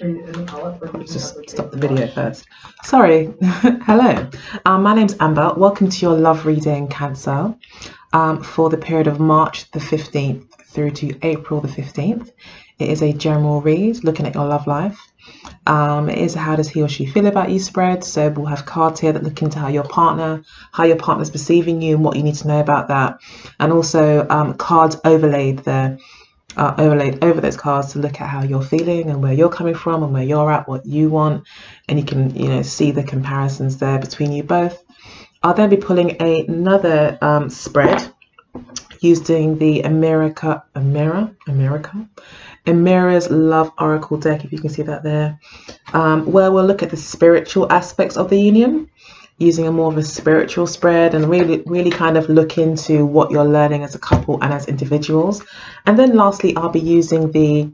Let's just stop the video first. Sorry. Hello. My name's Amber. Welcome to your love reading, Cancer, for the period of March the 15th through to April the 15th. It is a general read looking at your love life. It is a how does he or she feel about you spread. So we'll have cards here that look into how your partner's perceiving you and what you need to know about that. And also cards overlaid there. Overlaid over those cards to look at how you're feeling and where you're coming from and where you're at, what you want, and you can see the comparisons there between you both. I'll then be pulling another spread using the Amira's Love Oracle deck, if you can see that there, where we'll look at the spiritual aspects of the union, using a more of a spiritual spread and really kind of look into what you're learning as a couple and as individuals. And then lastly, I'll be using the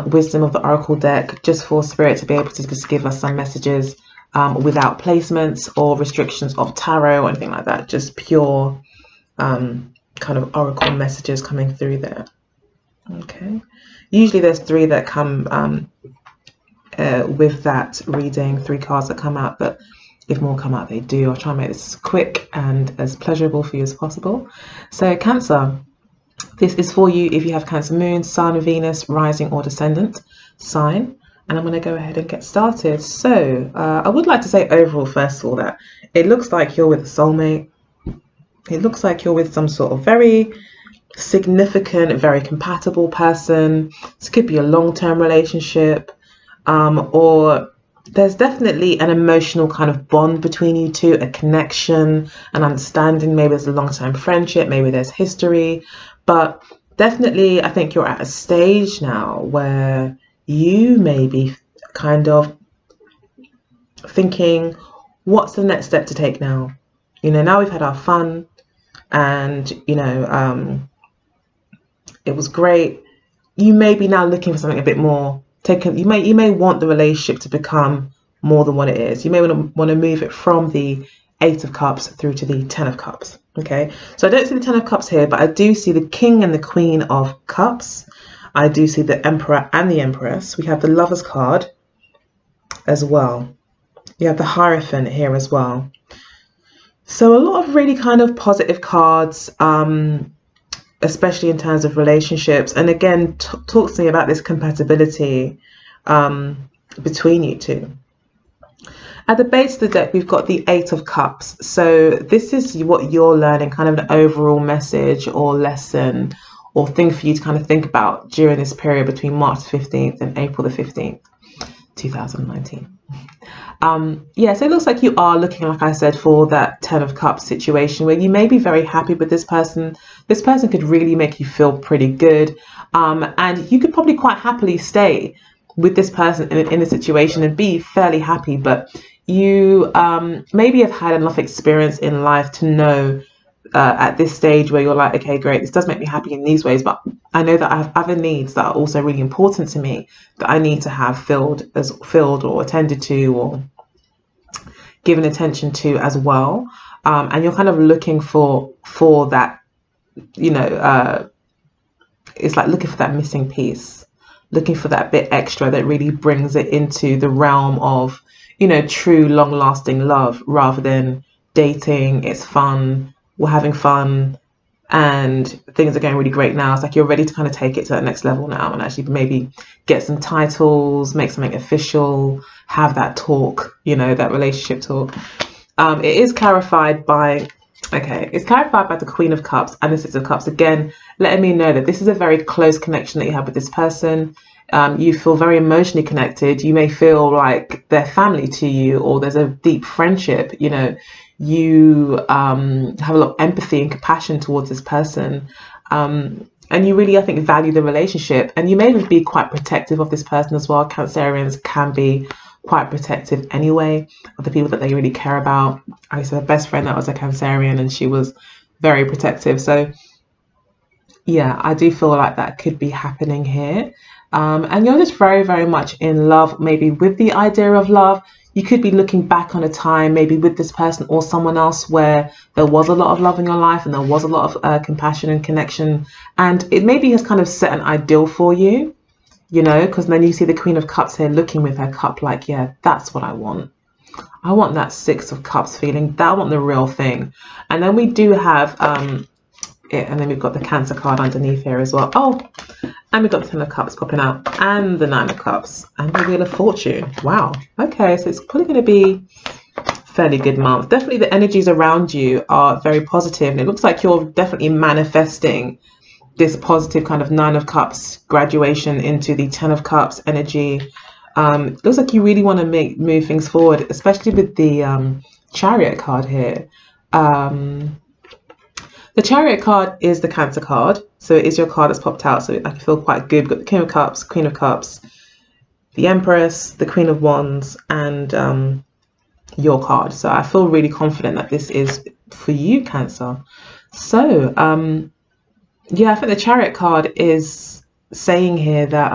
wisdom of the Oracle deck just for Spirit to be able to just give us some messages without placements or restrictions of tarot or anything like that, just pure kind of Oracle messages coming through there. Okay, usually there's 3 that come with that reading, 3 cards that come out, but if more come out, they do. I'll try and make this quick and as pleasurable for you as possible. So Cancer, this is for you if you have Cancer Moon, Sun, Venus, Rising or Descendant sign. And I'm going to go ahead and get started. So I would like to say overall, first of all, that it looks like you're with a soulmate. It looks like you're with some sort of very significant, very compatible person. This could be a long-term relationship, or there's definitely an emotional kind of bond between you two, a connection, an understanding. Maybe there's a long-term friendship, maybe there's history, but definitely I think you're at a stage now where you may be kind of thinking, what's the next step to take now? Now we've had our fun and, it was great. You may be now looking for something a bit more. You may want the relationship to become more than what it is. You may want to move it from the 8 of Cups through to the 10 of Cups. Okay, so I don't see the 10 of Cups here, but I do see the King and the Queen of Cups. I do see the Emperor and the Empress. We have the Lovers card as well. You have the Hierophant here as well. So a lot of really kind of positive cards, especially in terms of relationships, and again talks to me about this compatibility between you two. At the base of the deck we've got the 8 of Cups, so this is what you're learning, kind of an overall message or lesson or thing for you to kind of think about during this period between March 15th and April the 15th 2019. Yeah, so it looks like you are looking, like I said, for that 10 of Cups situation where you may be very happy with this person. This person could really make you feel pretty good, and you could probably quite happily stay with this person in a situation and be fairly happy, but you maybe have had enough experience in life to know at this stage where you're like, okay, great, this does make me happy in these ways, but I know that I have other needs that are also really important to me that I need to have filled or attended to or given attention to as well. And you're kind of looking for that, it's like looking for that missing piece, looking for that bit extra that really brings it into the realm of, true long-lasting love rather than dating. It's fun, we're having fun, and things are going really great now. It's like you're ready to kind of take it to that next level now and actually maybe get some titles, make something official, have that talk, that relationship talk. It is clarified by, it's clarified by the Queen of Cups and the 6 of Cups, again letting me know that this is a very close connection that you have with this person. You feel very emotionally connected. You may feel like they're family to you, or there's a deep friendship. You have a lot of empathy and compassion towards this person, and you really, I think, value the relationship, and you may be quite protective of this person as well. Cancerians can be quite protective anyway of the people that they really care about. I used to have a best friend that was a Cancerian and she was very protective, so yeah, I do feel like that could be happening here. And you're just very, very much in love, maybe with the idea of love. You could be looking back on a time maybe with this person or someone else where there was a lot of love in your life and there was a lot of compassion and connection, and it maybe has kind of set an ideal for you. you know, because then you see the Queen of Cups here looking with her cup like, yeah, that's what I want. I want that Six of Cups feeling. I want the real thing. And then we do have it, and then we've got the Cancer card underneath here as well. Oh, and we've got the Ten of Cups popping out, and the Nine of Cups, and the Wheel of Fortune. Wow. Okay, so it's probably going to be a fairly good month. Definitely the energies around you are very positive, and it looks like you're definitely manifesting this positive kind of Nine of Cups graduation into the Ten of Cups energy. It looks like you really want to move things forward, especially with the Chariot card here. The Chariot card is the Cancer card, so it is your card that's popped out, so I feel quite good. We've got the King of Cups, Queen of Cups, the Empress, the Queen of Wands, and your card. So I feel really confident that this is for you, Cancer. So yeah, I think the Chariot card is saying here that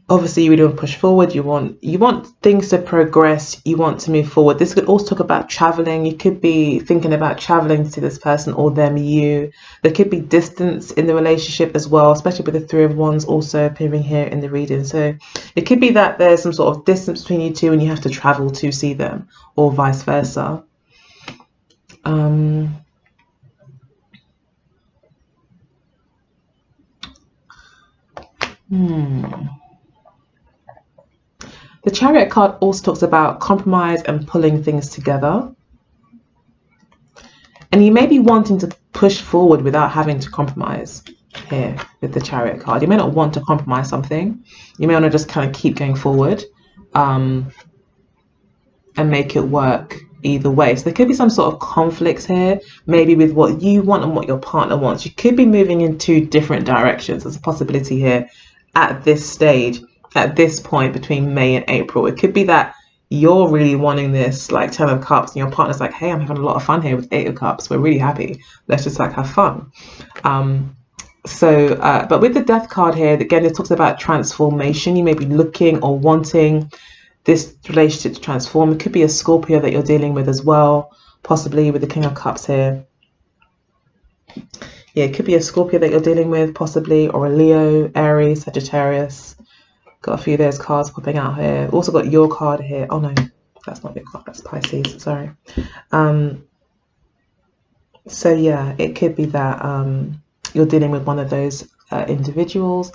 obviously you really want to push forward, you want things to progress, you want to move forward. This could also talk about traveling. You could be thinking about traveling to this person or them, you. There could be distance in the relationship as well, especially with the Three of Wands also appearing here in the reading. So it could be that there's some sort of distance between you two and you have to travel to see them, or vice versa. The Chariot card also talks about compromise and pulling things together. And you may be wanting to push forward without having to compromise here with the Chariot card. You may not want to compromise something. You may want to just kind of keep going forward and make it work either way. So there could be some sort of conflicts here, maybe with what you want and what your partner wants. You could be moving in two different directions. There's a possibility here at this stage, at this point between May and April. It could be that you're really wanting this like Ten of Cups and your partner's like, hey, I'm having a lot of fun here with Eight of Cups. We're really happy. Let's just like have fun. But with the Death card here, again, it talks about transformation. You may be looking or wanting this relationship to transform. It could be a Scorpio that you're dealing with as well, possibly with the King of Cups here. Yeah, it could be a Scorpio that you're dealing with, possibly, or a Leo, Aries, Sagittarius. Got a few of those cards popping out here. Also got your card here. Oh no, that's not your card, that's Pisces, sorry. So yeah, it could be that you're dealing with one of those individuals,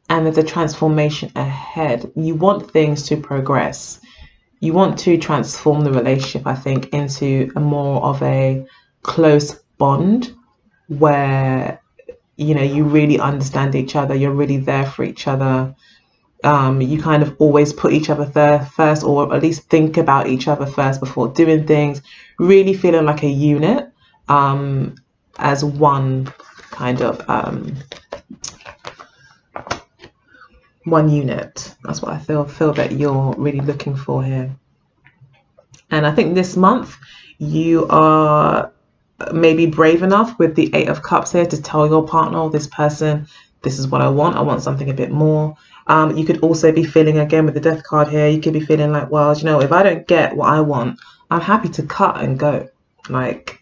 and there's a transformation ahead. You want things to progress. You want to transform the relationship, I think, into a more of a close bond where, you know, you really understand each other, you're really there for each other. You kind of always put each other first, or at least think about each other first before doing things, really feeling like a unit, as one kind of one unit. That's what I feel that you're really looking for here. And I think this month you are maybe brave enough with the Eight of Cups here to tell your partner or this person, this is what I want something a bit more. You could also be feeling, again with the Death card here, you could be feeling like, well, you know, if I don't get what I want, I'm happy to cut and go. Like,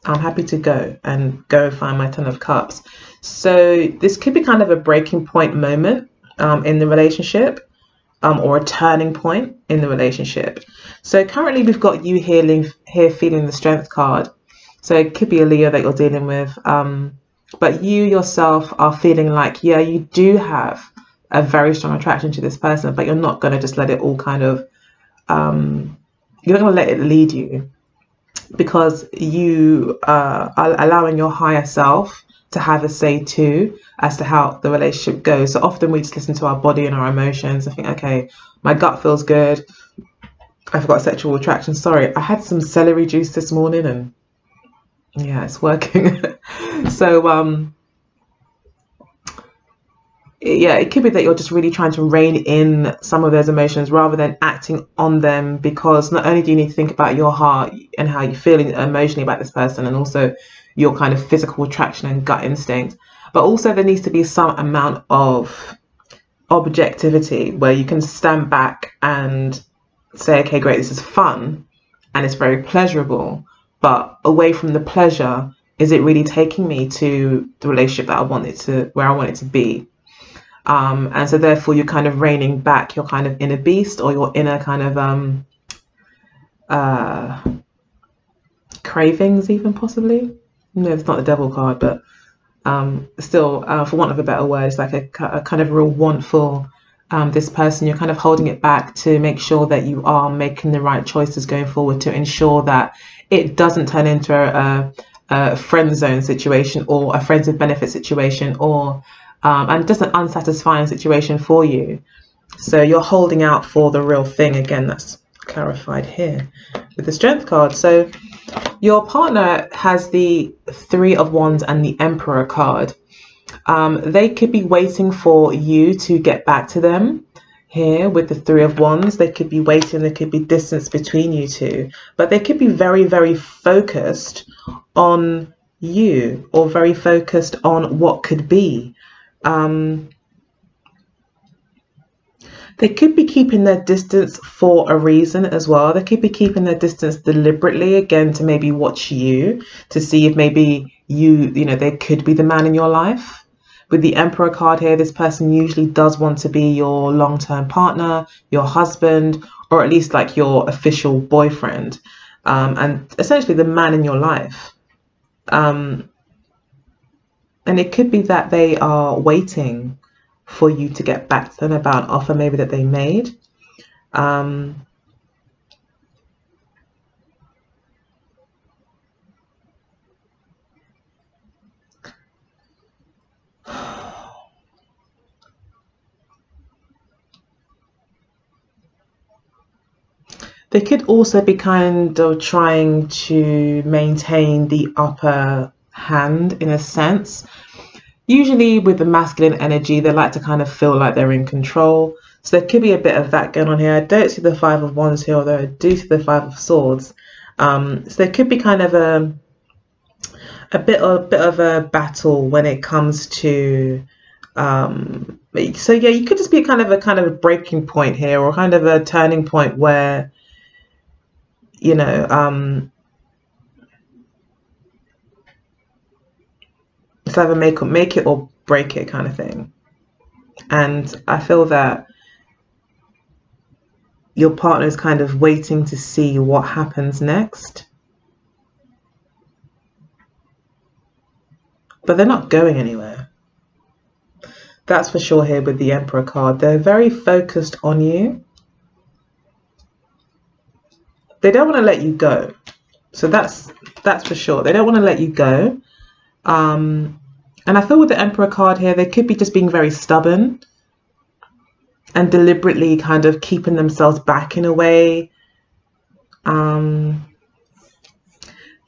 I'm happy to go and find my Ten of Cups. So this could be kind of a breaking point moment in the relationship, or a turning point in the relationship. So currently we've got you here feeling the Strength card. So it could be a Leo that you're dealing with. But you yourself are feeling like, yeah, you do have a very strong attraction to this person, but you're not going to just let it all kind of, you're not going to let it lead you, because you are allowing your higher self to have a say too as to how the relationship goes. So often we just listen to our body and our emotions. I think, okay, my gut feels good, I've got sexual attraction. Sorry, I had some celery juice this morning and yeah, it's working. So yeah, it could be that you're just really trying to rein in some of those emotions rather than acting on them, because not only do you need to think about your heart and how you're feeling emotionally about this person, and also your kind of physical attraction and gut instinct, but also there needs to be some amount of objectivity where you can stand back and say, okay, great, this is fun and it's very pleasurable, but away from the pleasure is it really taking me to the relationship that I want it to, where I want it to be? And so therefore you're kind of reining back your kind of inner beast, or your inner kind of cravings, even possibly. No, it's not the devil card, but still, for want of a better word, it's like a kind of real want for this person. You're kind of holding it back to make sure that you are making the right choices going forward, to ensure that it doesn't turn into a friend zone situation, or a friends with benefit situation, or and just an unsatisfying situation for you. So you're holding out for the real thing. Again, that's clarified here with the Strength card. So your partner has the Three of Wands and the Emperor card. They could be waiting for you to get back to them. Here with the Three of Wands, they could be waiting. There could be distance between you two, but they could be very, very focused on you, or very focused on what could be. They could be keeping their distance for a reason as well. They could be keeping their distance deliberately, again, to maybe watch you, to see if maybe you know, they could be the man in your life. With the Emperor card here, this person usually does want to be your long-term partner, your husband, or at least like your official boyfriend, and essentially the man in your life. And it could be that they are waiting for you to get back to them about an offer maybe that they made. They could also be kind of trying to maintain the upper hand in a sense. Usually with the masculine energy, they like to kind of feel like they're in control. So there could be a bit of that going on here. I don't see the Five of Wands here, although I do see the Five of Swords. So there could be kind of a bit of a battle when it comes to so yeah, you could just be kind of a breaking point here, or kind of a turning point where, you know, it's either make it or break it kind of thing. And I feel that your partner is kind of waiting to see what happens next, but they're not going anywhere. That's for sure here with the Emperor card. They're very focused on you. They don't want to let you go. So that's for sure. They don't want to let you go. And I feel with the Emperor card here, they could be just being very stubborn and deliberately kind of keeping themselves back in a way. The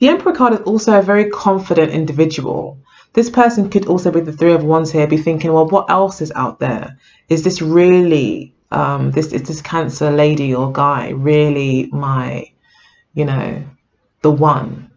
Emperor card is also a very confident individual. This person could also, with the Three of Wands here, be thinking, well, what else is out there? Is this really, is this Cancer lady or guy really my, you know, the one?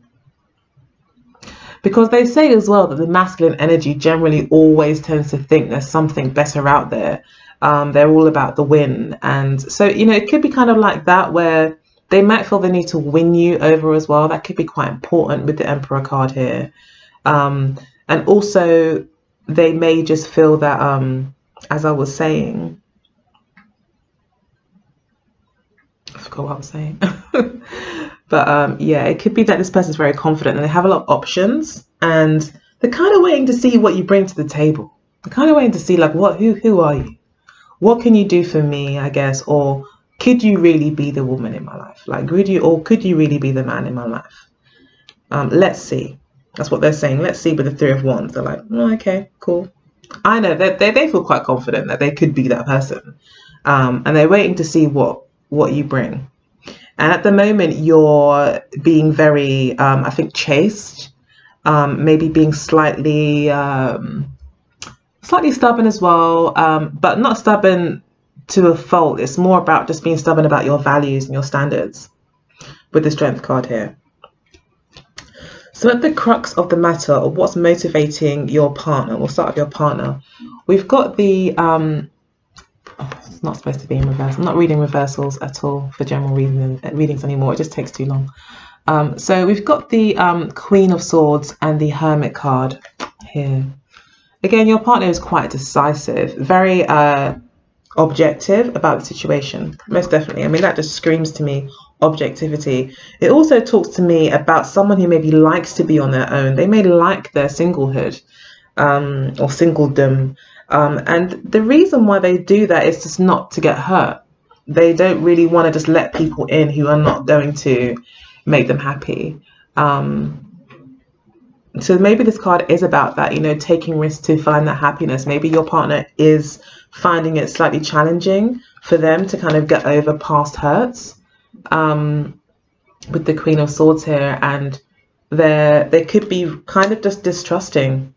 Because they say as well that the masculine energy generally always tends to think there's something better out there. They're all about the win. And so, you know, it could be kind of like that, where they might feel they need to win you over as well. That could be quite important with the Emperor card here. And also they may just feel that, as I was saying, I forgot what I was saying. But yeah, it could be that this person's very confident and they have a lot of options, and they're kind of waiting to see what you bring to the table. They're kind of waiting to see, like, who are you? What can you do for me, I guess? Or could you really be the woman in my life? Like, could you really be the man in my life? Let's see. That's what they're saying. Let's see with the Three of Wands. They're like, oh, okay, cool. I know that they feel quite confident that they could be that person. And they're waiting to see what you bring. And at the moment, you're being very, I think, chaste, maybe being slightly stubborn as well, but not stubborn to a fault. It's more about just being stubborn about your values and your standards with the Strength card here. So at the crux of the matter, of what's motivating your partner, we'll start with your partner. We've got the it's not supposed to be in reverse. I'm not reading reversals at all for general readings anymore. It just takes too long. So we've got the Queen of Swords and the Hermit card here. Again, your partner is quite decisive, very objective about the situation, most definitely. I mean, that just screams to me objectivity. It also talks to me about someone who maybe likes to be on their own. They may like their singlehood or singledom. And the reason why they do that is just not to get hurt. They don't really want to just let people in who are not going to make them happy. So maybe this card is about that, you know, taking risks to find that happiness. Maybe your partner is finding it slightly challenging for them to kind of get over past hurts with the Queen of Swords here, and they could be kind of just distrusting.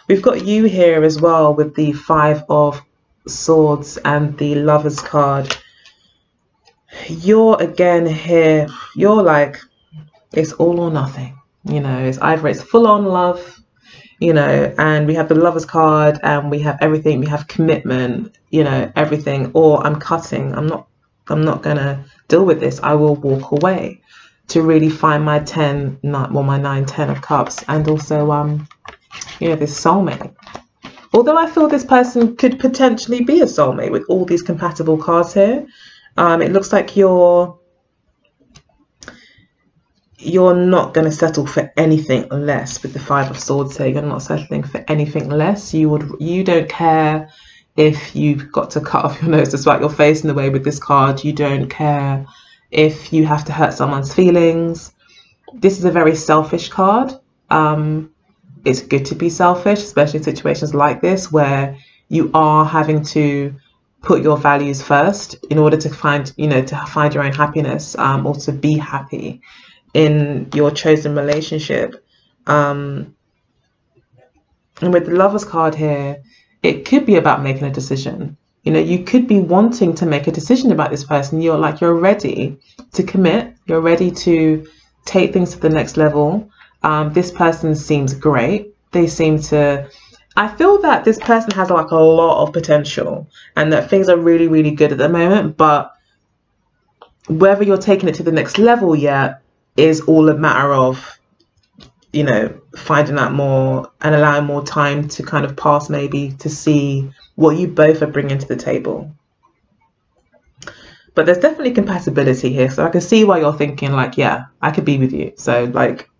We've got you here as well with the Five of Swords and the Lovers card. You're again here, you're like, it's all or nothing. You know, it's either it's full on love, you know, and we have the Lovers card and we have everything, we have commitment, you know, everything, or I'm cutting, I'm not gonna deal with this, I will walk away, to really find my 10, my 9, 10 of cups, and also you know, this soulmate. Although I feel this person could potentially be a soulmate with all these compatible cards here. It looks like you're not going to settle for anything less with the Five of Swords here. You're not settling for anything less. You don't care if you've got to cut off your nose to spite your face in the way with this card. You don't care if you have to hurt someone's feelings. This is a very selfish card. It's good to be selfish, especially in situations like this where you are having to put your values first in order to find, you know, to find your own happiness, or to be happy in your chosen relationship. And with the Lovers card here, it could be about making a decision. You know, you could be wanting to make a decision about this person. You're ready to commit. You're ready to take things to the next level. This person seems great. They seem to, I feel that this person has like a lot of potential and that things are really, really good at the moment, but whether you're taking it to the next level yet is all a matter of, you know, finding out more and allowing more time to kind of pass, maybe, to see what you both are bringing to the table. But there's definitely compatibility here, so I can see why you're thinking like, yeah, I could be with you, so like,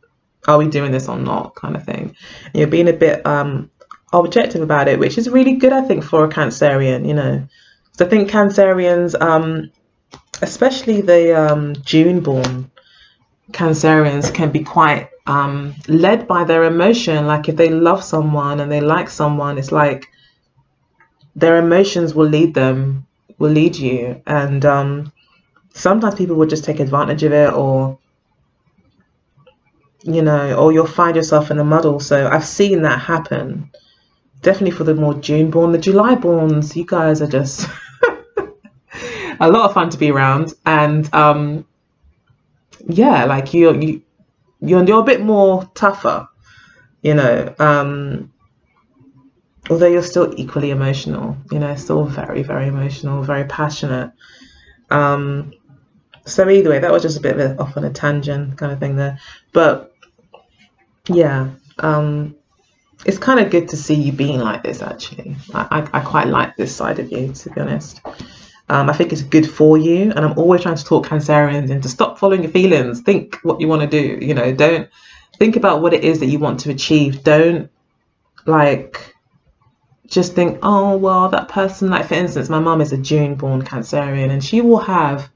are we doing this or not, kind of thing. And you're being a bit objective about it, which is really good, I think, for a Cancerian, you know. So I think Cancerians, especially the June-born Cancerians, can be quite led by their emotion. Like if they love someone and they like someone, it's like their emotions will lead them, will lead you. And sometimes people will just take advantage of it, or, you know, or you'll find yourself in a muddle. So I've seen that happen. Definitely for the more June-born. The July-borns, you guys are just a lot of fun to be around. And yeah, like you're a bit more tougher, you know, although you're still equally emotional, you know, still very, very emotional, very passionate. So either way, that was just a bit of a off on a tangent kind of thing there. But yeah, it's kind of good to see you being like this, actually. I quite like this side of you, to be honest. I think it's good for you, and I'm always trying to talk Cancerians into stop following your feelings. Think what you want to do, you know, don't think about what it is that you want to achieve. Don't like just think, oh well, that person, like for instance, my mum is a June-born Cancerian, and she will have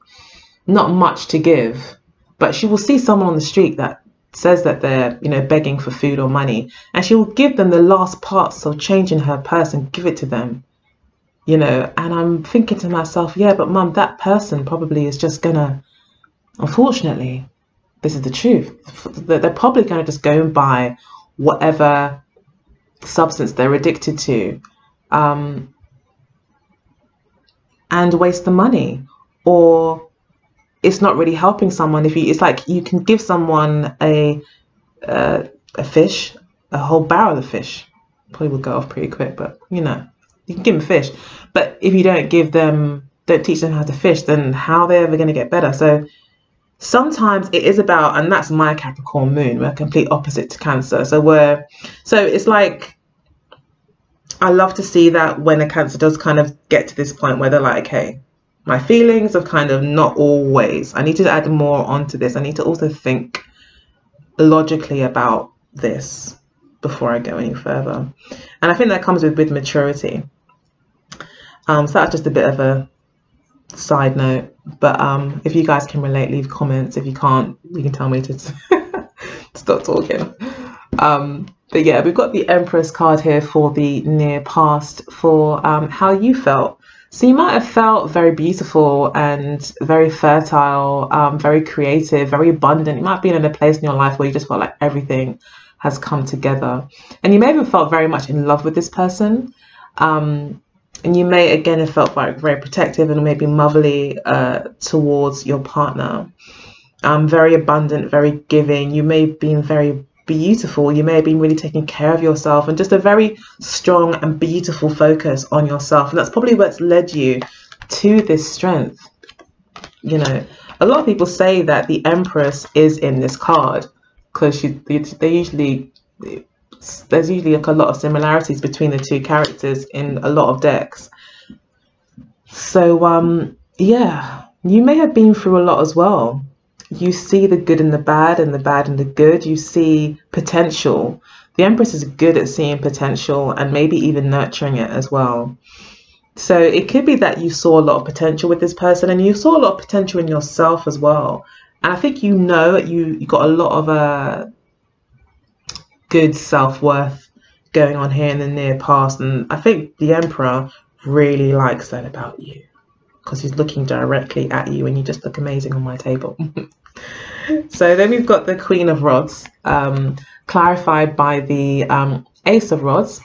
not much to give, but she will see someone on the street that says that they're, you know, begging for food or money, and she will give them the last parts of change in her purse and give it to them, you know. And I'm thinking to myself, yeah, but mum, that person probably is just gonna, unfortunately, this is the truth, they're probably gonna just go and buy whatever substance they're addicted to, and waste the money. Or it's not really helping someone. It's like you can give someone a fish, a whole barrel of fish, probably will go off pretty quick, but you know, you can give them fish. But if you don't teach them how to fish, then how are they ever going to get better? So sometimes it is about, and that's my Capricorn moon, we're complete opposite to Cancer. So it's like, I love to see that when a Cancer does kind of get to this point where they're like, okay, my feelings are kind of not always, I need to add more onto this. I need to also think logically about this before I go any further. And I think that comes with maturity. So that's just a bit of a side note, but if you guys can relate, leave comments. If you can't, you can tell me to stop talking. But yeah, we've got the Empress card here for the near past, for how you felt. So you might have felt very beautiful and very fertile, very creative, very abundant. You might have been in a place in your life where you just felt like everything has come together, and you may have felt very much in love with this person. And you may again have felt like very protective and maybe motherly towards your partner. Very abundant, very giving. You may have been very beautiful. You may have been really taking care of yourself, and just a very strong and beautiful focus on yourself. And that's probably what's led you to this strength. You know, a lot of people say that the Empress is in this card because there's usually like a lot of similarities between the two characters in a lot of decks. So yeah, you may have been through a lot as well. You see the good and the bad, and the bad and the good. You see potential. The Empress is good at seeing potential and maybe even nurturing it as well. So it could be that you saw a lot of potential with this person, and you saw a lot of potential in yourself as well. And I think you got a lot of good self-worth going on here in the near past, and I think the Emperor really likes that about you because he's looking directly at you and you just look amazing on my table. So then we've got the Queen of Rods, clarified by the Ace of Rods,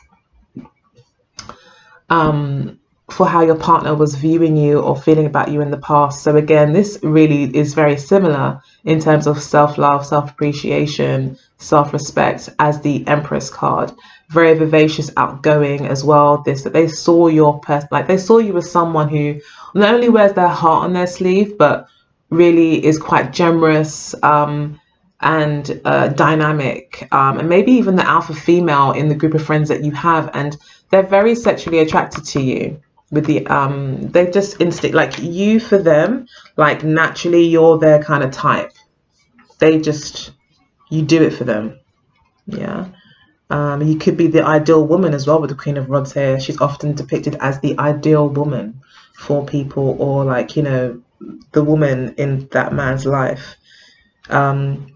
for how your partner was viewing you or feeling about you in the past. So again, this really is very similar in terms of self-love, self-appreciation, self-respect as the Empress card. Very vivacious, outgoing as well. They saw your person, like they saw you as someone who not only wears their heart on their sleeve, but really is quite generous and dynamic, and maybe even the alpha female in the group of friends that you have, and they're very sexually attracted to you. With the they just instinct, like you for them, like naturally you're their kind of type. You do it for them. Yeah. You could be the ideal woman as well with the Queen of Rods here. She's often depicted as the ideal woman for people, or like, you know, the woman in that man's life. You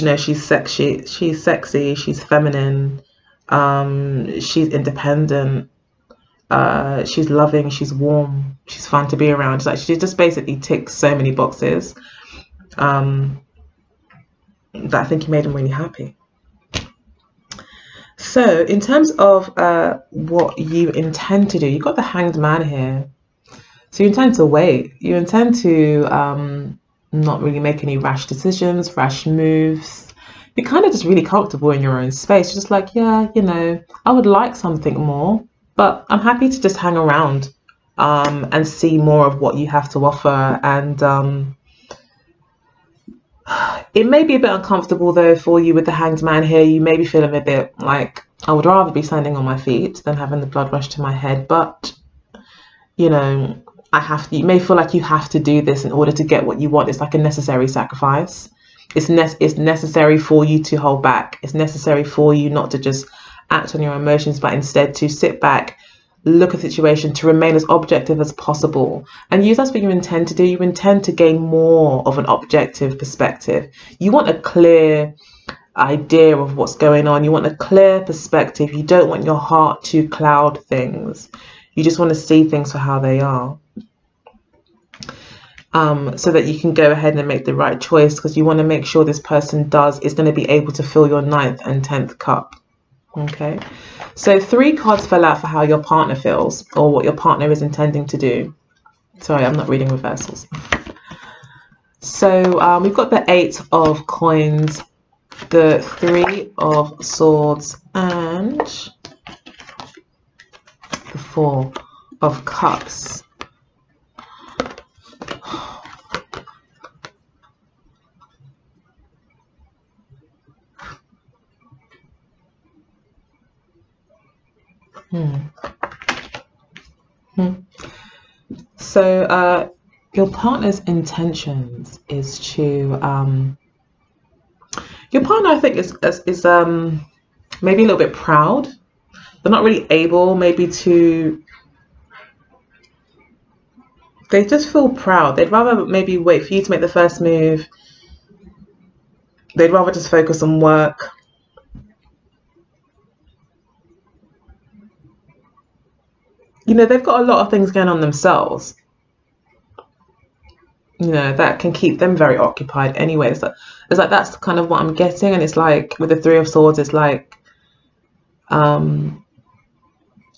know, she's sexy, she's feminine, she's independent, she's loving, she's warm, she's fun to be around. Like, she just basically ticks so many boxes that I think he made him really happy. So in terms of what you intend to do, you've got the Hanged Man here. So you intend to wait. You intend to not really make any rash decisions, rash moves. You're kind of just really comfortable in your own space. You're just like, yeah, you know, I would like something more, but I'm happy to just hang around and see more of what you have to offer. And it may be a bit uncomfortable though for you with the Hanged Man here. You may be feeling a bit like, I would rather be standing on my feet than having the blood rush to my head. But, you know, you may feel like you have to do this in order to get what you want. It's like a necessary sacrifice. It's necessary for you to hold back. It's necessary for you not to just act on your emotions, but instead to sit back, look at the situation, to remain as objective as possible. And that's what you intend to do. You intend to gain more of an objective perspective. You want a clear idea of what's going on. You want a clear perspective. You don't want your heart to cloud things. You just want to see things for how they are. So that you can go ahead and make the right choice, because you want to make sure this person is going to be able to fill your 9th and 10th cup. Okay, so 3 cards fell out for how your partner feels, or what your partner is intending to do. Sorry, I'm not reading reversals. So we've got the 8 of coins, the 3 of swords, and the 4 of cups. So your partner's intentions is to your partner, I think, is maybe a little bit proud. They're not really able maybe to, they just feel proud. They'd rather maybe wait for you to make the first move. They'd rather just focus on work. You know, they've got a lot of things going on themselves, you know, that can keep them very occupied anyway. So it's like that's kind of what I'm getting. And it's like with the Three of Swords, it's like it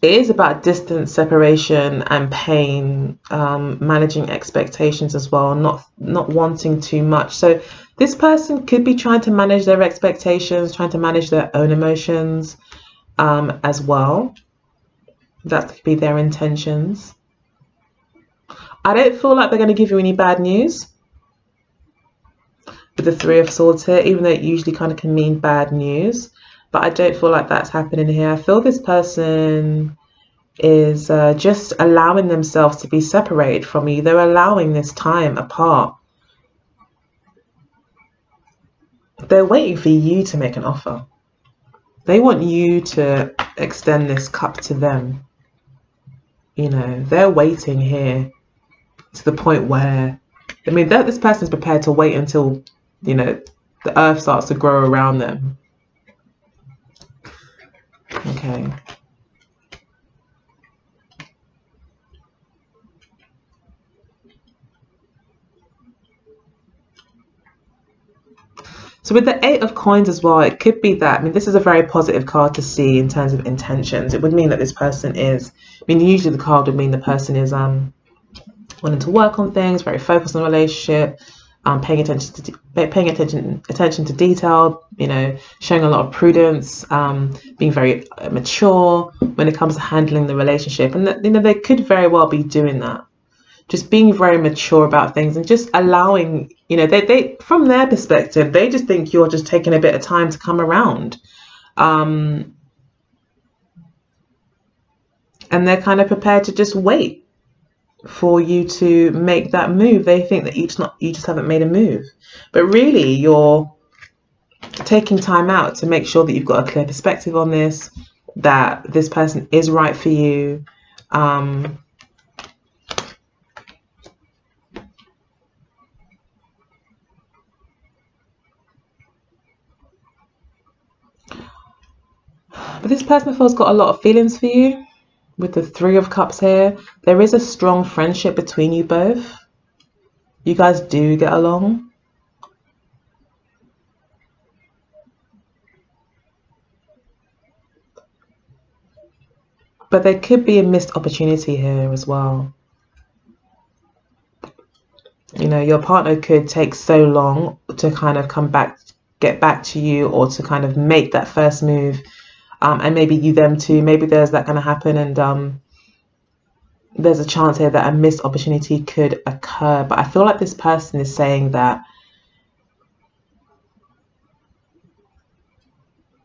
is about distance, separation, and pain, managing expectations as well, not wanting too much. So this person could be trying to manage their expectations, trying to manage their own emotions as well. That could be their intentions. I don't feel like they're going to give you any bad news with the Three of Swords here, even though it usually kind of can mean bad news. But I don't feel like that's happening here. I feel this person is just allowing themselves to be separated from you. They're allowing this time apart. They're waiting for you to make an offer. They want you to extend this cup to them. You know, they're waiting here to the point where, I mean, this person's prepared to wait until, you know, the earth starts to grow around them. Okay. So with the Eight of Coins as well, it could be that, I mean, this is a very positive card to see in terms of intentions. It would mean that this person is, I mean, usually the card would mean the person is wanting to work on things, very focused on a relationship, paying attention to detail, you know, showing a lot of prudence, being very mature when it comes to handling the relationship. And that, you know, they could very well be doing that. Just being very mature about things and just allowing, you know, they from their perspective, they just think you're just taking a bit of time to come around. And they're kind of prepared to just wait for you to make that move. They think that you just haven't made a move. But really, you're taking time out to make sure that you've got a clear perspective on this, that this person is right for you. But this person, I feel, has got a lot of feelings for you. With the Three of Cups here, there is a strong friendship between you both. You guys do get along. But there could be a missed opportunity here as well. You know, your partner could take so long to kind of get back to you, or to kind of make that first move. And maybe you them too. Maybe there's that going to happen, and there's a chance here that a missed opportunity could occur. But I feel like this person is saying that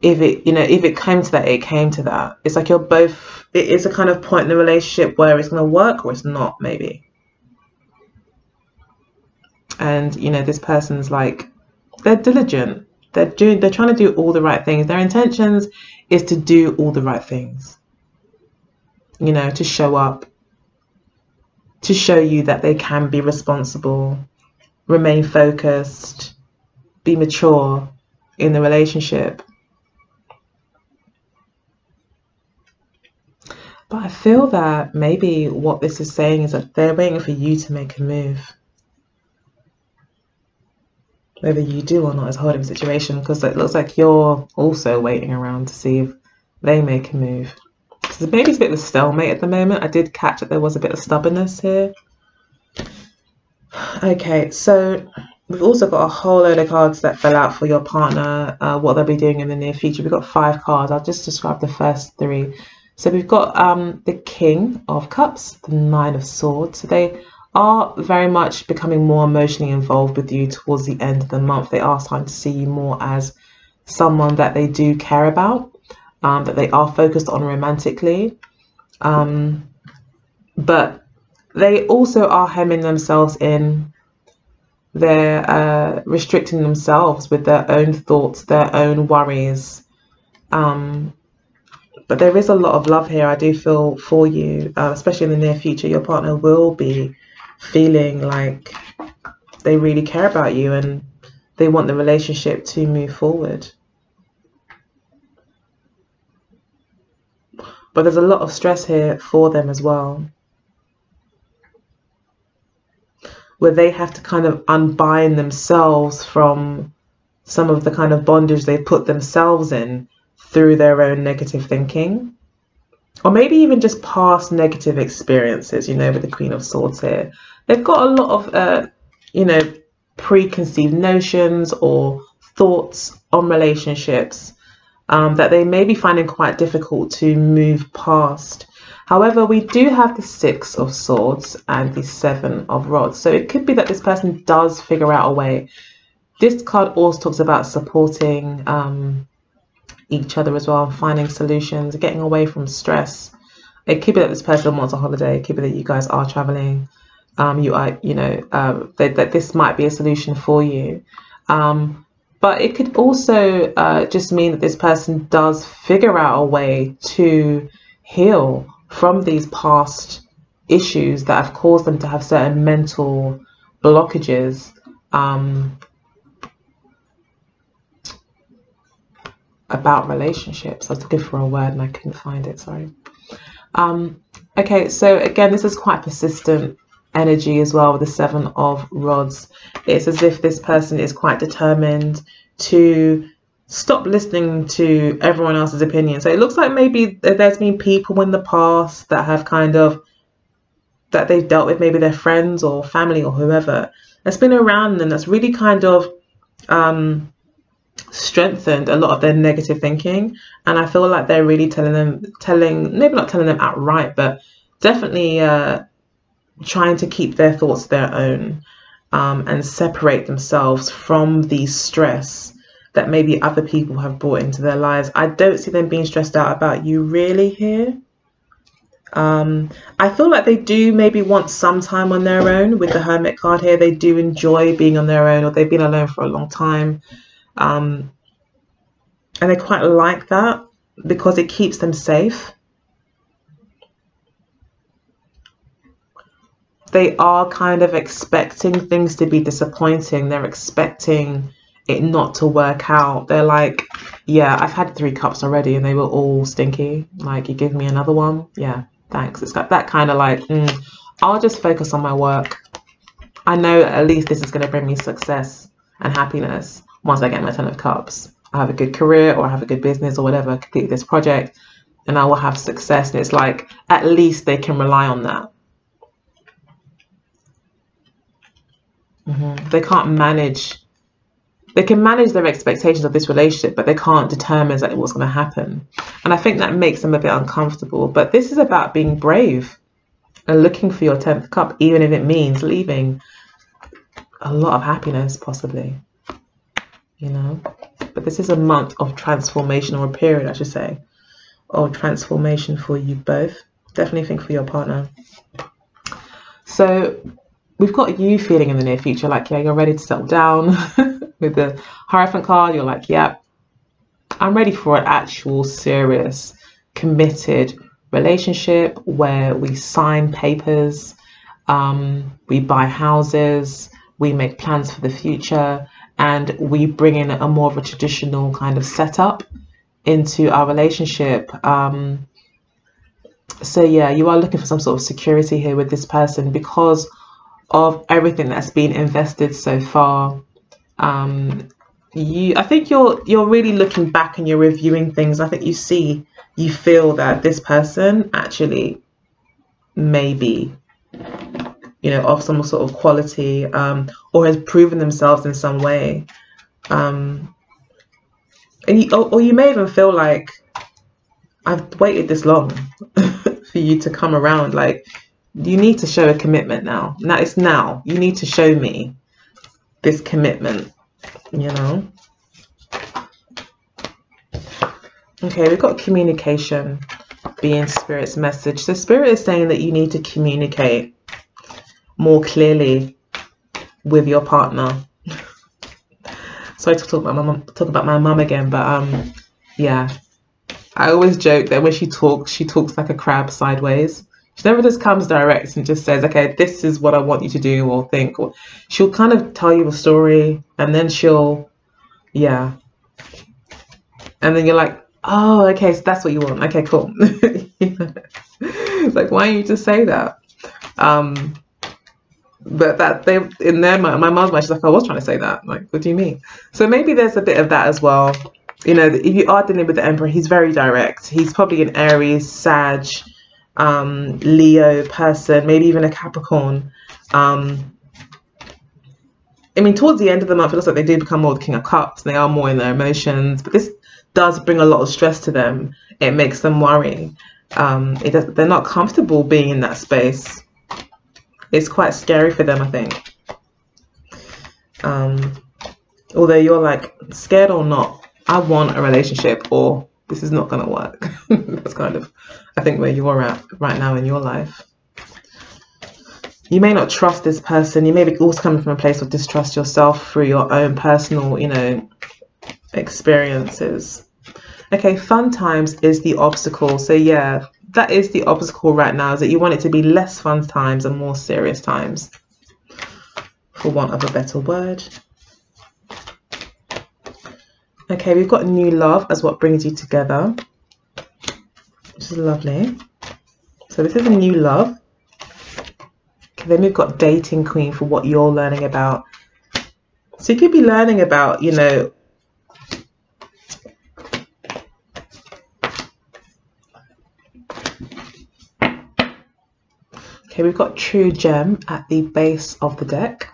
if it came to that, it came to that. It's like you're both, it's a kind of point in the relationship where it's going to work or it's not, maybe. And, you know, this person's like, they're diligent. They're trying to do all the right things. Their intentions is to do all the right things. You know, to show up, to show you that they can be responsible, remain focused, be mature in the relationship. But I feel that maybe what this is saying is that they're waiting for you to make a move. Whether you do or not is a whole different situation, because it looks like you're also waiting around to see if they make a move. So maybe it's a bit of a stalemate at the moment. I did catch that there was a bit of stubbornness here. Okay, so we've also got a whole load of cards that fell out for your partner, what they'll be doing in the near future. We've got 5 cards. I'll just describe the first 3. So we've got the King of Cups, the Nine of Swords. So they are very much becoming more emotionally involved with you towards the end of the month. They are starting to see you more as someone that they do care about, that they are focused on romantically. But they also are hemming themselves in. They're restricting themselves with their own thoughts, their own worries. But there is a lot of love here, I do feel, for you, especially in the near future. Your partner will be feeling like they really care about you and they want the relationship to move forward. But there's a lot of stress here for them as well, where they have to kind of unbind themselves from some of the kind of bondage they put themselves in through their own negative thinking, or maybe even just past negative experiences, you know, with the Queen of Swords here. They've got a lot of, you know, preconceived notions or thoughts on relationships that they may be finding quite difficult to move past. However, we do have the Six of Swords and the Seven of Rods. So it could be that this person does figure out a way. This card also talks about supporting each other as well, finding solutions, getting away from stress. It could be that this person wants a holiday. It could be that you guys are traveling. That this might be a solution for you. But it could also just mean that this person does figure out a way to heal from these past issues that have caused them to have certain mental blockages about relationships. I was looking for a word and I couldn't find it, sorry. Okay, so again, this is quite persistent energy as well with the Seven of Rods. It's as if this person is quite determined to stop listening to everyone else's opinion. So it looks like maybe there's been people in the past that have kind of, that they've dealt with, maybe their friends or family or whoever that's been around them, that's really kind of strengthened a lot of their negative thinking. And I feel like they're really maybe not telling them outright, but definitely trying to keep their thoughts their own and separate themselves from the stress that maybe other people have brought into their lives. I don't see them being stressed out about you really here. I feel like they do maybe want some time on their own with the Hermit card here. They do enjoy being on their own, or they've been alone for a long time. And they quite like that because it keeps them safe. They are kind of expecting things to be disappointing. They're expecting it not to work out. They're like, yeah, I've had 3 cups already and they were all stinky. Like, you give me another one? Yeah, thanks. It's got that kind of like, I'll just focus on my work. I know at least this is going to bring me success and happiness once I get my 10 of Cups. I have a good career, or I have a good business, or whatever, complete this project and I will have success. And it's like, at least they can rely on that. They can't manage, they can manage their expectations of this relationship, but they can't determine exactly what's going to happen. And I think that makes them a bit uncomfortable. But this is about being brave and looking for your 10th cup, even if it means leaving a lot of happiness, possibly, you know. But this is a month of transformation, or a period, I should say, of transformation for you both. Definitely think for your partner. So we've got you feeling in the near future like, yeah, you're ready to settle down. With the Hierophant card, you're like, yeah, I'm ready for an actual serious committed relationship where we sign papers, we buy houses, we make plans for the future, and we bring in a more of a traditional kind of setup into our relationship. So yeah, you are looking for some sort of security here with this person because of everything that's been invested so far. I think you're really looking back and you're reviewing things. I think you feel that this person actually may be, you know, of some sort of quality, or has proven themselves in some way. And you may even feel like, I've waited this long for you to come around. Like, you need to show a commitment now. Now it's now. You need to show me this commitment, you know. Okay, we've got communication being Spirit's message. So Spirit is saying that you need to communicate more clearly with your partner. Sorry to talk about my mum again, but yeah, I always joke that when she talks like a crab sideways. She never just comes direct and just says, okay, this is what I want you to do or think. Or she'll kind of tell you a story, and then yeah. And then you're like, oh, okay, so that's what you want. Okay, cool. It's like, why don't you just say that? But that they in their mind, my mom's mind, she's like, I was trying to say that. Like, what do you mean? So maybe there's a bit of that as well. You know, if you are dealing with the Emperor, he's very direct. He's probably an Aries, Sag, Leo person, maybe even a Capricorn. I mean, towards the end of the month, it looks like they do become more the King of Cups. They are more in their emotions, but this does bring a lot of stress to them. It makes them worry. They're not comfortable being in that space. It's quite scary for them, I think. Although you're like, scared or not, I want a relationship, or this is not going to work. That's kind of, I think, where you're at right now in your life. You may not trust this person. You may be also coming from a place of distrust yourself through your own personal, you know, experiences. Okay, fun times is the obstacle. So yeah, that is the obstacle right now, is that you want it to be less fun times and more serious times, for want of a better word. Okay, we've got new love as what brings you together, which is lovely. So this is a new love. Okay, then we've got dating queen for what you're learning about. So you could be learning about, you know, okay, we've got true gem at the base of the deck,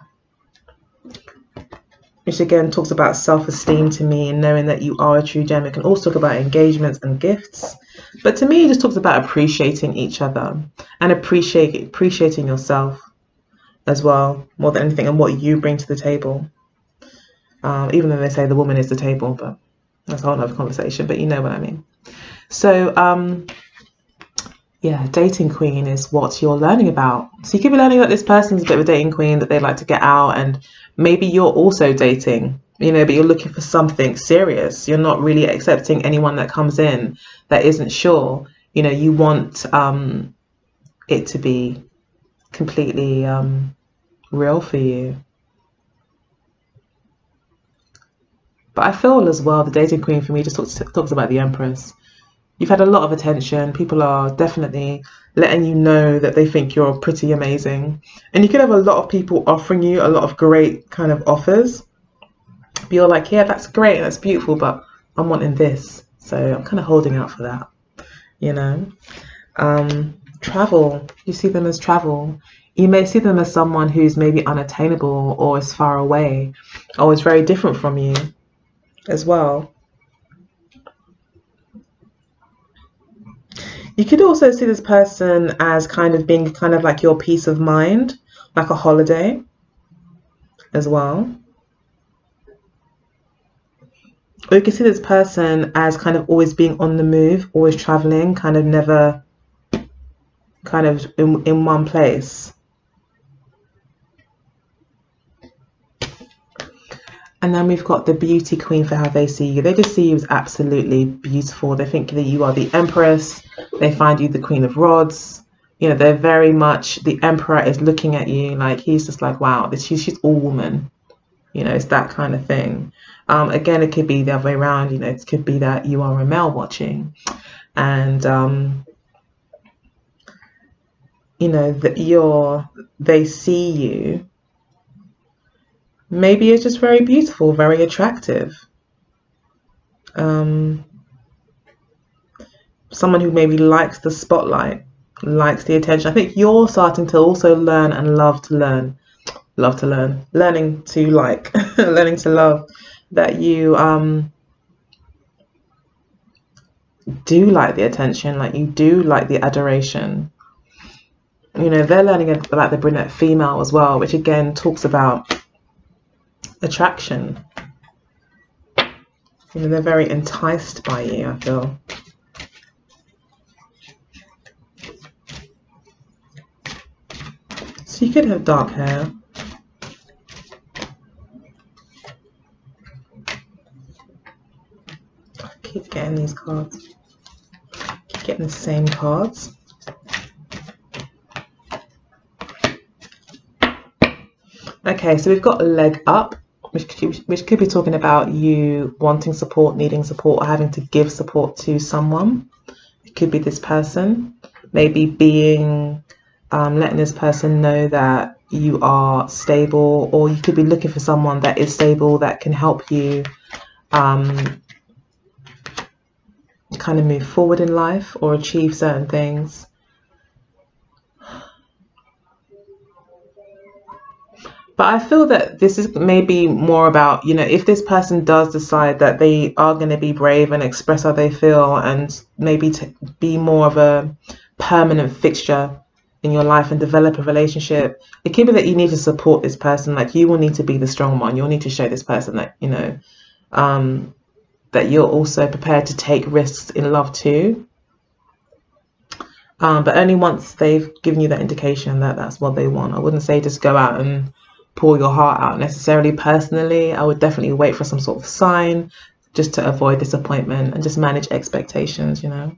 which again talks about self-esteem to me and knowing that you are a true gem. It can also talk about engagements and gifts, but to me it just talks about appreciating each other and appreciating yourself as well, more than anything, and what you bring to the table. Even though they say the woman is the table, but that's a whole other conversation, but you know what I mean. So yeah, dating queen is what you're learning about. So you could be learning that this person's a bit of a dating queen, that they like to get out, and maybe you're also dating, you know, but you're looking for something serious. You're not really accepting anyone that comes in that isn't sure. You know, you want it to be completely real for you. But I feel as well, the dating queen for me just talks about the Empress. You've had a lot of attention. People are definitely letting you know that they think you're pretty amazing. And you could have a lot of people offering you a lot of great kind of offers. But you're like, yeah, that's great, that's beautiful, but I'm wanting this. So I'm kind of holding out for that, you know. Travel, you see them as travel. You may see them as someone who's maybe unattainable or is far away or is very different from you as well. You could also see this person as kind of being kind of like your peace of mind, like a holiday as well. Or you can see this person as kind of always being on the move, always traveling, kind of never kind of in one place. And then we've got the beauty queen for how they see you. They just see you as absolutely beautiful. They think that you are the Empress. They find you the Queen of Rods. You know, they're very much, the Emperor is looking at you like, he's just like, wow, she's all woman. You know, it's that kind of thing. Again, it could be the other way around. You know, it could be that you are a male watching. And, you know, that they see you. Maybe it's just very beautiful, very attractive. Someone who maybe likes the spotlight, likes the attention. I think you're starting to also learn and love to learn. Learning to like, learning to love, that you do like the attention, like you do like the adoration. You know, they're learning about the brunette female as well, which again talks about attraction. You know, they're very enticed by you, I feel. So So you could have dark hair. I keep getting these cards. Keep getting the same cards. Okay, so we've got a leg up, which could be talking about you wanting support, needing support, or having to give support to someone. It could be this person, maybe being letting this person know that you are stable, or you could be looking for someone that is stable that can help you kind of move forward in life or achieve certain things. But I feel that this is maybe more about, you know, if this person does decide that they are going to be brave and express how they feel and maybe to be more of a permanent fixture in your life and develop a relationship, it could be that you need to support this person. Like, you will need to be the strong one. You'll need to show this person that, you know, that you're also prepared to take risks in love too. But only once they've given you that indication that that's what they want. I wouldn't say just go out and pour your heart out necessarily. Personally, I would definitely wait for some sort of sign just to avoid disappointment and just manage expectations, you know.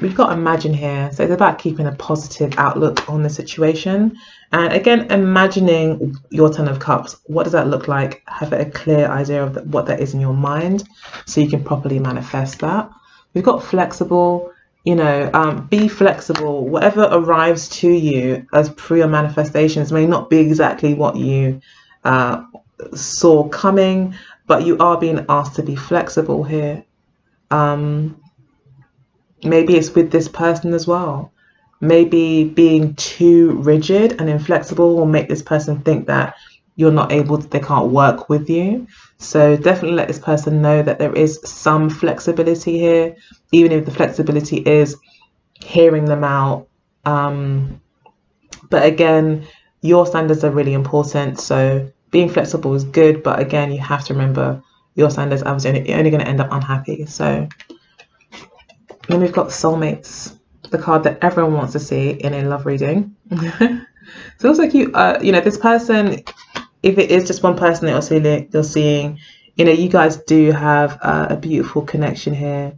We've got imagine here, so it's about keeping a positive outlook on the situation. And again, imagining your 10 of cups. What does that look like? Have a clear idea of what that is in your mind so you can properly manifest that. We've got flexible. You know, be flexible. Whatever arrives to you as per your manifestations may not be exactly what you saw coming, but you are being asked to be flexible here. Maybe it's with this person as well. Maybe being too rigid and inflexible will make this person think that you're not able to, they can't work with you. So definitely let this person know that there is some flexibility here, even if the flexibility is hearing them out. But again, your standards are really important. So being flexible is good, but again, you have to remember your standards are only going to end up unhappy. So then we've got soulmates, the card that everyone wants to see in a love reading. So it looks like you know, this person, if it is just one person that you're seeing, you know, you guys do have a beautiful connection here.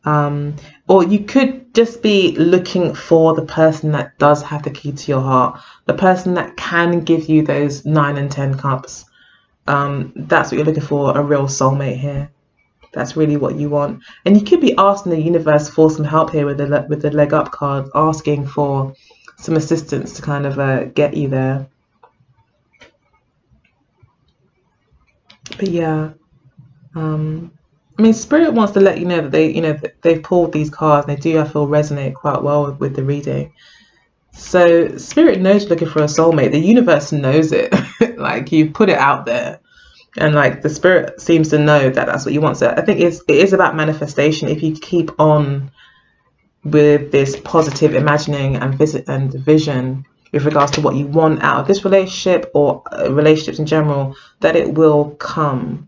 Or you could just be looking for the person that does have the key to your heart, the person that can give you those 9 and 10 cups. That's what you're looking for, a real soulmate here. That's really what you want. And you could be asking the universe for some help here with the leg up card, asking for some assistance to kind of get you there. But yeah, I mean, Spirit wants to let you know that they've pulled these cards and they do, I feel, resonate quite well with the reading. So Spirit knows you're looking for a soulmate. The universe knows it. Like, you put it out there, and like the Spirit seems to know that that's what you want. So I think it is about manifestation. If you keep on with this positive imagining and vision with regards to what you want out of this relationship or relationships in general, that it will come.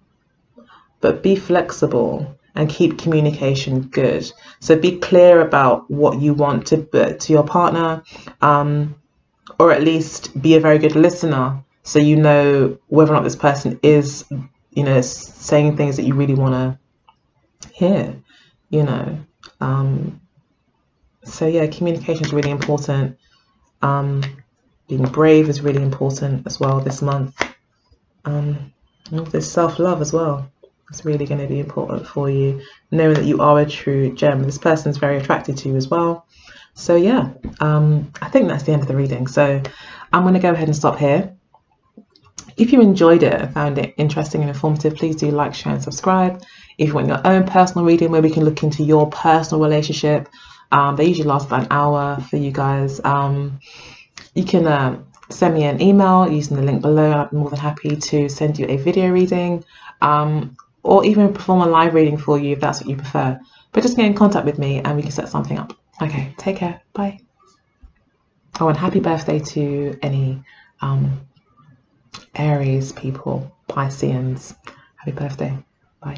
But be flexible and keep communication good. So be clear about what you want to your partner, or at least be a very good listener, so you know whether or not this person is, you know, saying things that you really want to hear, you know. So yeah, communication is really important. Being brave is really important as well this month. There's self-love as well. It's really going to be important for you, knowing that you are a true gem. This person's very attracted to you as well. So yeah, I think that's the end of the reading. So I'm going to go ahead and stop here. If you enjoyed it and found it interesting and informative, please do like, share and subscribe. If you want your own personal reading where we can look into your personal relationship, they usually last about an hour for you guys. You can send me an email using the link below. I'd be more than happy to send you a video reading, or even perform a live reading for you if that's what you prefer. But just get in contact with me and we can set something up. Okay, take care. Bye. Oh, and happy birthday to any Aries people, Pisceans. Happy birthday. Bye.